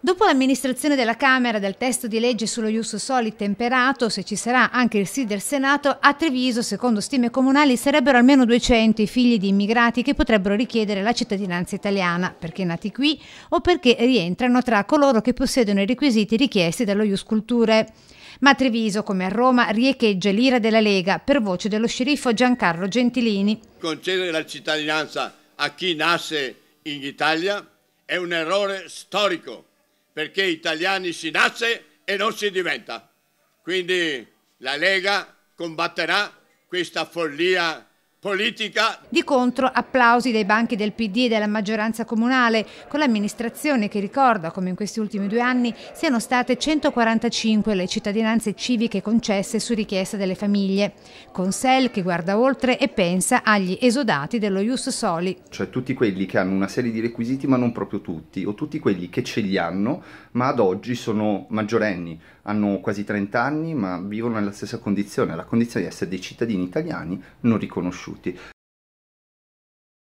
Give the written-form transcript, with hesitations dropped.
Dopo l'amministrazione della Camera del testo di legge sullo ius soli temperato, se ci sarà anche il sì del Senato, a Treviso, secondo stime comunali, sarebbero almeno 200 i figli di immigrati che potrebbero richiedere la cittadinanza italiana, perché nati qui o perché rientrano tra coloro che possiedono i requisiti richiesti dallo ius culturae. Ma a Treviso, come a Roma, riecheggia l'ira della Lega, per voce dello sceriffo Giancarlo Gentilini. Concedere la cittadinanza a chi nasce in Italia è un errore storico, perché italiani si nasce e non si diventa. Quindi la Lega combatterà questa follia politica. Di contro, applausi dai banchi del PD e della maggioranza comunale, con l'amministrazione che ricorda come in questi ultimi 2 anni siano state 145 le cittadinanze civiche concesse su richiesta delle famiglie, con SEL che guarda oltre e pensa agli esodati dello ius soli. Cioè tutti quelli che hanno una serie di requisiti ma non proprio tutti, o tutti quelli che ce li hanno ma ad oggi sono maggiorenni, hanno quasi 30 anni ma vivono nella stessa condizione, la condizione di essere dei cittadini italiani non riconosciuti.